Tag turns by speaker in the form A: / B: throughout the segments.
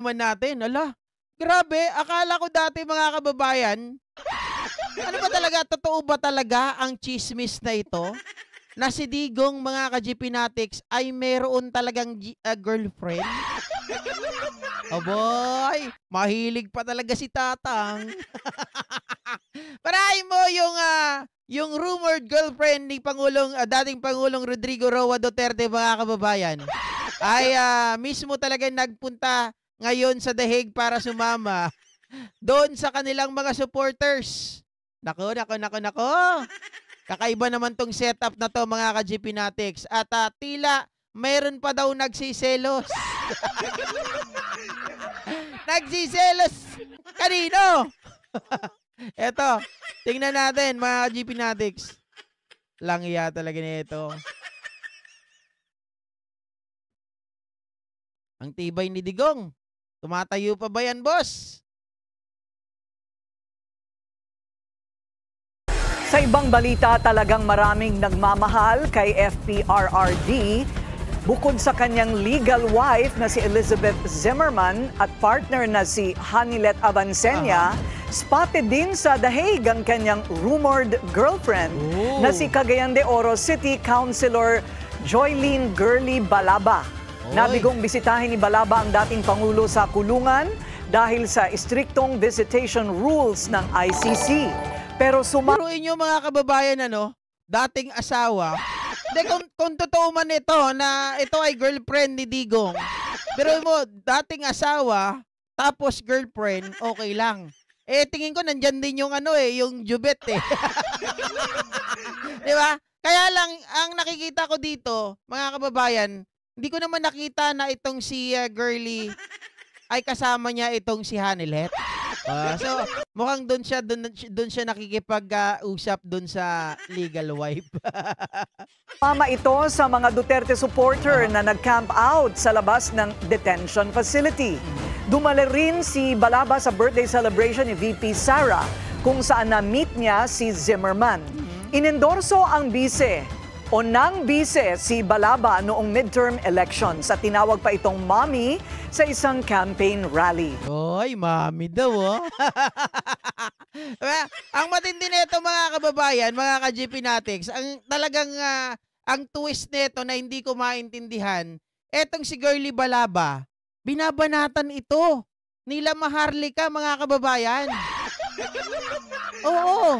A: nalaman natin. Ala, grabe, akala ko dati mga kababayan, ano ba talaga, totoo ba talaga ang chismis na ito? Na si Digong mga ka-GPnatics ay meron talagang girlfriend? Aboy, mahilig pa talaga si Tatang. Parahin mo yung rumored girlfriend ni dating Pangulong Rodrigo Roa Duterte mga kababayan ay mismo talaga nagpunta ngayon sa The Hague para sumama doon sa kanilang mga supporters. Nako, nako, nako, nako. Kakaiba naman tong setup na to mga ka-GPnatics at tila mayroon pa daw nagsiselos. Nagsiselos kanino? Eto, tingnan natin mga ka-GPnatics. Langya talaga nito. Ang tibay ni Digong. Tumatayo pa ba yan, boss?
B: Sa ibang balita, talagang maraming nagmamahal kay FPRRD. Bukod sa kanyang legal wife na si Elizabeth Zimmerman at partner na si Hanilet Avancenia, spotted din sa The Hague ang kanyang rumored girlfriend na si Cagayan de Oro City Councilor Joylene Girly Balaba. Nabigong bisitahin ni Balaba ang dating Pangulo sa kulungan dahil sa istriktong visitation rules ng ICC. Pero
A: Turuin nyo mga kababayan, dating asawa. Hindi, kung totoo man ito na ito ay girlfriend ni Digong. Pero mo, dating asawa, tapos girlfriend, okay lang. Tingin ko nandyan din yung yung jubet eh. Di ba? Kaya lang, ang nakikita ko dito, mga kababayan, hindi ko naman nakita na itong si Girly ay kasama niya itong si Hanilet. So, mukhang doon siya nakikipag-usap doon sa legal wife.
B: Mama ito sa mga Duterte supporter na nag-camp out sa labas ng detention facility. Dumala rin si Balaba sa birthday celebration ni VP Sara kung saan na-meet niya si Zimmerman. Inendorso ang bise o nang bise si Balaba noong midterm elections at tinawag pa itong mommy sa isang campaign rally.
A: Oy, mommy daw Ang matindi nito mga kababayan, mga ka-GPnatics, ang talagang ang twist nito na hindi ko maintindihan, etong si Girly Balaba, binabanatan ito nila Maharlika mga kababayan. Oo.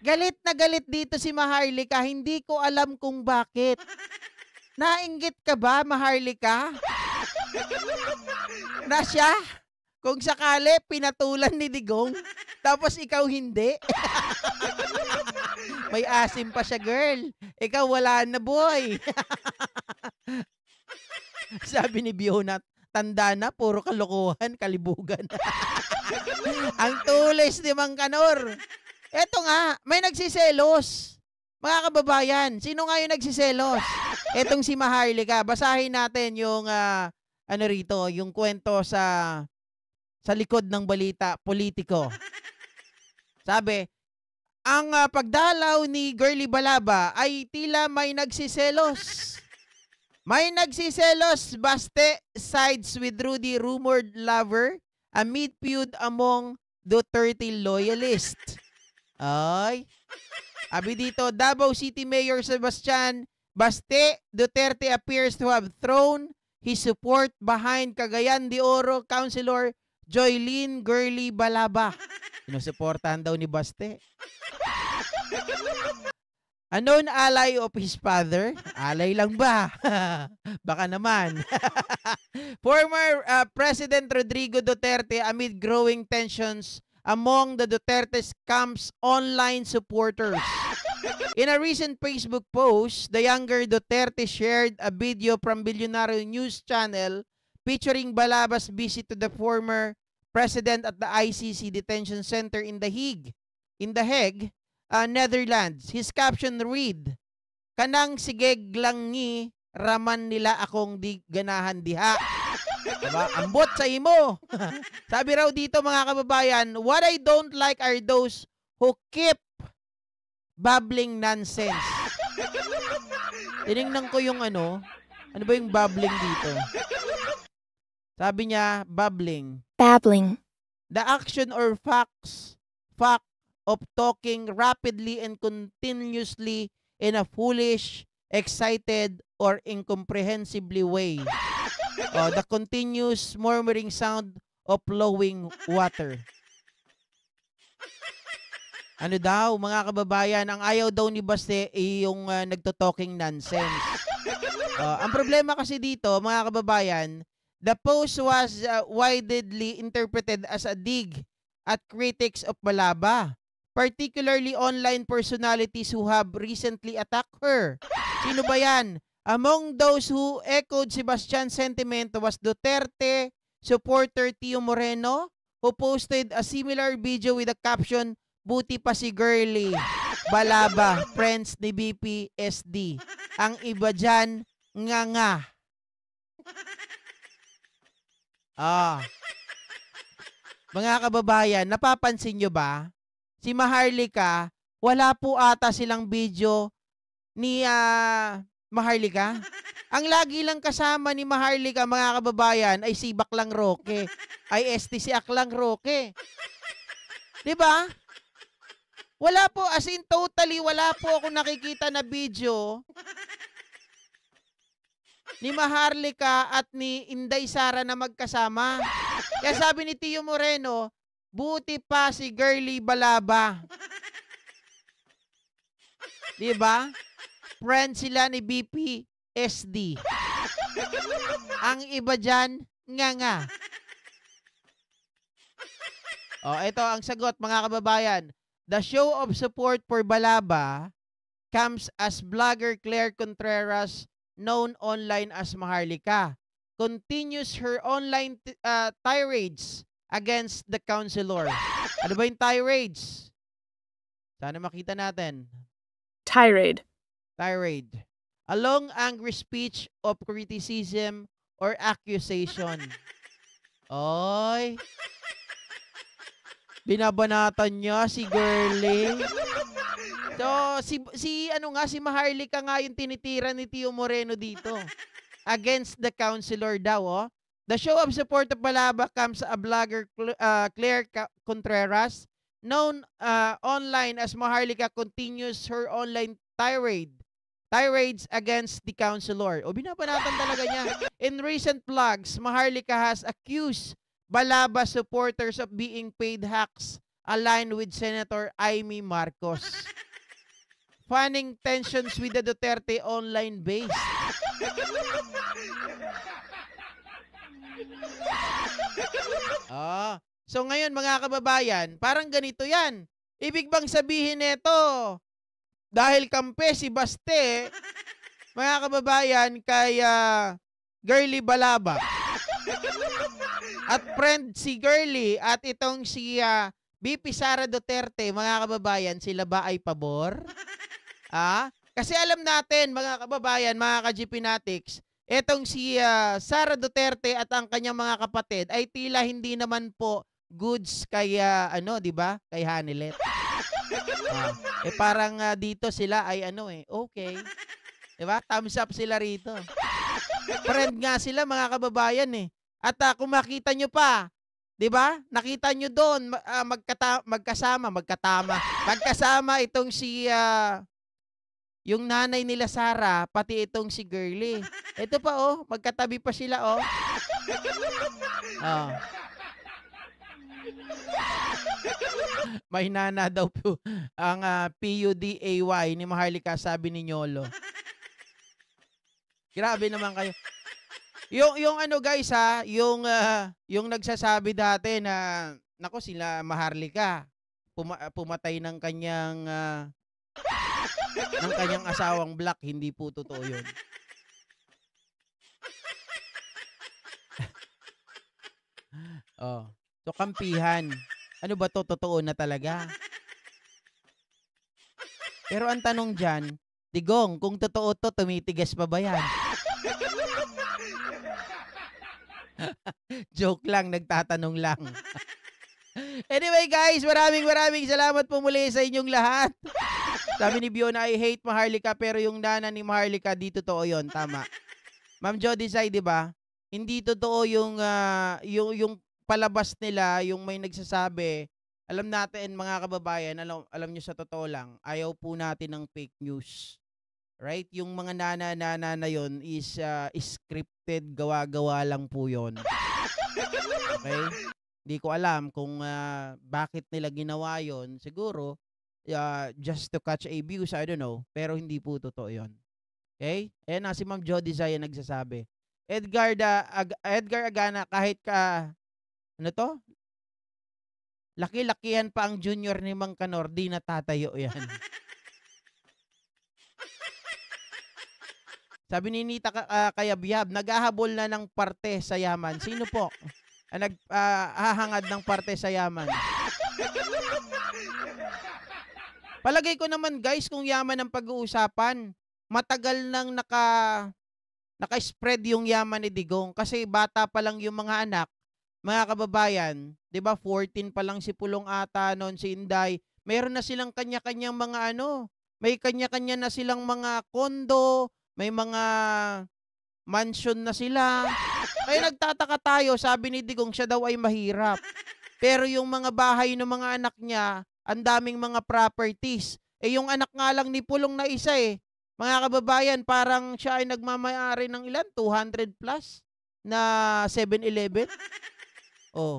A: Galit na galit dito si Maharlika, hindi ko alam kung bakit. Nainggit ka ba, Maharlika? Na siya, kung sakali, pinatulan ni Digong, tapos ikaw hindi? May asim pa siya, girl. Ikaw wala na, boy. Sabi ni Bionat, tanda na, puro kalokohan, kalibugan. Ang tulis ni Mang Kanor. Eto nga, may nagsiselos. Mga kababayan, sino nga yung nagsiselos? Etong si Maharlika. Basahin natin yung rito, yung kwento sa likod ng balita, politiko. Sabi, ang pagdalaw ni Girly Balaba ay tila may nagsiselos. May nagsiselos, Baste sides with Rudy rumored lover amid feud among Duterte loyalists. Ay, abi dito, Davao City Mayor Sebastian Baste Duterte appears to have thrown his support behind Cagayan de Oro Councilor Joylene Girly Balaba. Sinusuportahan daw ni Baste. A known ally of his father? Alay lang ba? Baka naman. Former President Rodrigo Duterte amid growing tensions among the Duterte's camp's online supporters. In a recent Facebook post, the younger Duterte shared a video from Billionaire News Channel featuring Balaba's visit to the former president at the ICC detention center in The Hague, Netherlands. His caption read, "Kanang sigeg lang ni raman nila akong di ganahan diha." Diba? Ambot sa imo. Sabi raw dito mga kababayan, what I don't like are those who keep babbling nonsense. Tinignan ko yung ano ba yung babbling dito? Sabi niya, babbling.
C: babbling,
A: The action or fact of talking rapidly and continuously in a foolish, excited, or incomprehensibly way. The continuous murmuring sound of flowing water. Ano daw, mga kababayan, ang ayaw daw ni Baste ay yung nagto-talking nonsense. Ang problema kasi dito, mga kababayan, the post was widely interpreted as a dig at critics of Balaba, particularly online personalities who have recently attacked her. Sino ba yan? Among those who echoed Sebastian's sentiment was Duterte supporter Tio Moreno, who posted a similar video with the caption, "Buti pa si Girly Balaba, friends ni BP SD. Ang iba dyan, nga." Mga kababayan, napapansin nyo ba? Si Maharlika, wala po ata silang video ni Maharlika. Ang lagi lang kasama ni Maharlika, mga kababayan, ay si Baklang Roque. Ay ST si Aklang Roque. Diba? Wala po, as in totally, wala po akong nakikita na video ni Maharlika at ni Inday Sara na magkasama. Kaya sabi ni Tio Moreno, buti pa si Girly Balaba. Diba? Friend sila ni BP SD. Ang iba dyan, nga. Ito ang sagot, mga kababayan. The show of support for Balaba comes as blogger Claire Contreras, known online as Maharlika, continues her online tirades against the councilor. Ano ba yung tirades? Sana makita natin.
C: tirade,
A: A long angry speech of criticism or accusation. Oy. Binabanatan niya si Girly. So, si Maharlika nga yung tinitira ni Tio Moreno dito. Against the councilor daw, The show of support of Balaba comes a blogger Claire Contreras, known online as Maharlika, continues her online tirades against the councilor. O binabanatan talaga niya. In recent vlogs, Maharlika has accused Balaba supporters of being paid hacks aligned with Senator Amy Marcos, fanning tensions with the Duterte online base. So ngayon mga kababayan, parang ganito yan. Ibig bang sabihin nito, dahil kampe si Baste, mga kababayan, kay Girly Balaba, at friend si Girly at itong si BP Sara Duterte, mga kababayan, sila ba ay pabor? Kasi alam natin, mga kababayan, mga ka-GPnatics, etong si Sara Duterte at ang kanyang mga kapatid ay tila hindi naman po goods kay di ba? Kay Hanilet. Parang dito sila ay okay. 'Di ba? Thumbs up sila rito. Friend nga sila, mga kababayan At kung makita nyo pa, 'di ba? Nakita nyo doon magkasama itong si yung nanay nila Sara, pati itong si Girly. Ito pa magkatabi pa sila May nana daw po ang PUDAY ni Maharlika, sabi ni Nyolo. Grabe naman kayo. Yung guys yung nagsasabi dati na nako sila Maharlika pumatay ng kanyang asawang black, hindi po totoo 'yun. So kampihan. Ano ba to? Totoo na talaga. Pero ang tanong diyan, Digong, kung totoo to, tumitigas pa ba yan? Joke lang, nagtatanong lang. Anyway guys, maraming salamat po muli sa inyong lahat. Sabi ni Biona, I hate Maharlika, pero yung nana ni Maharlika, di totoo yun. Tama. Ma'am Jody Sai, di ba? hindi totoo yung palabas nila, yung may nagsasabi. Alam natin mga kababayan, alam niyo sa totoo lang, ayaw po natin ng fake news. Right? Yung mga nana-nana na yon is scripted, gawa-gawa lang po yon. Okay? Hindi ko alam kung bakit nila ginawa yon. Siguro, just to catch a views, I don't know. Pero hindi po totoo yon. Okay? Ayan na, si Ma'am Jody Zaya nagsasabi. Edgar Agana, kahit ano to? Laki-lakihan pa ang junior ni Mang Kanor, di natatayo yan. Sabi ni Nita Kayabihab, naghahabol na ng parte sa yaman. Sino po? Naghahangad ng parte sa yaman. Palagay ko naman guys, kung yaman ang pag-uusapan, matagal nang naka-spread yung yaman ni Digong. Kasi bata pa lang yung mga anak, mga kababayan, 'di ba 14 pa lang si Pulong ata noon, si Inday. Meron na silang kanya-kanyang mga may kanya-kanya na silang mga kondo, may mga mansion na sila. Kaya nagtataka tayo, sabi ni Digong siya daw ay mahirap. Pero yung mga bahay ng mga anak niya, ang daming mga properties. Yung anak nga lang ni Pulong na isa mga kababayan, parang siya ay nagmamayari ng ilan? 200 plus na 7-Eleven. Oh.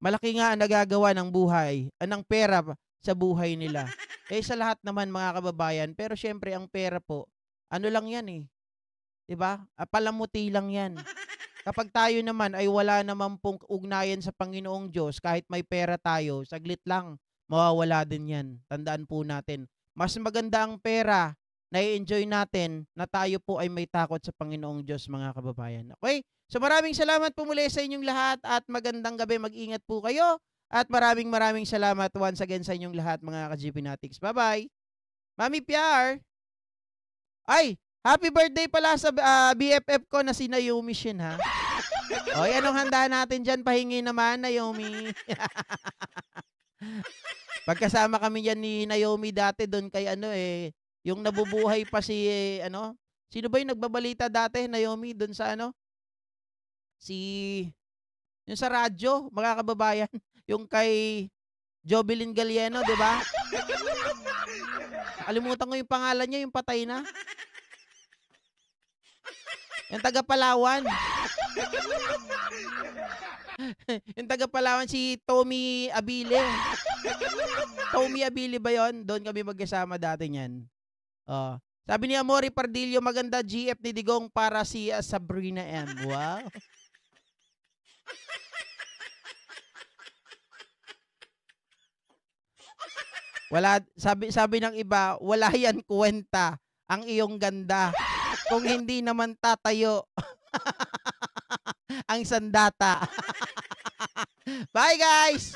A: Malaki nga ang nagagawa ng buhay, ng pera sa buhay nila. Sa lahat naman mga kababayan, pero syempre ang pera po, ano lang yan 'di ba? Palamuti lang yan. Kapag tayo naman ay wala naman pong ugnayan sa Panginoong Diyos, kahit may pera tayo, saglit lang, mawawala din yan. Tandaan po natin. Mas maganda ang pera na i-enjoy natin na tayo po ay may takot sa Panginoong Diyos, mga kababayan. Okay? So maraming salamat po muli sa inyong lahat at magandang gabi. Mag-ingat po kayo. At maraming salamat once again sa inyong lahat, mga ka-GP Natics. Bye-bye. Mami PR. Ay, happy birthday pala sa BFF ko na si Naomi Shin, ha? O, anong handa natin dyan? Pahingi naman, Naomi. Pagkasama kami yan ni Naomi dati doon kay yung nabubuhay pa si, sino ba yung nagbabalita dati, Naomi, doon sa yung sa radyo, mga kababayan. Yung kay Jovelyn Galieno, di ba? Nakalimutan ko yung pangalan niya, yung patay na. Yung taga Palawan. Yung taga Palawan, si Tommy Abile. Tommy Abile ba yun? Doon kami magkasama dati niyan. Sabi ni Amori Pardillo, maganda GF ni Digong para si Sabrina M. Wow. Wala, sabi ng iba, wala yan kwenta ang iyong ganda kung hindi naman tatayo ang sandata. Bye guys!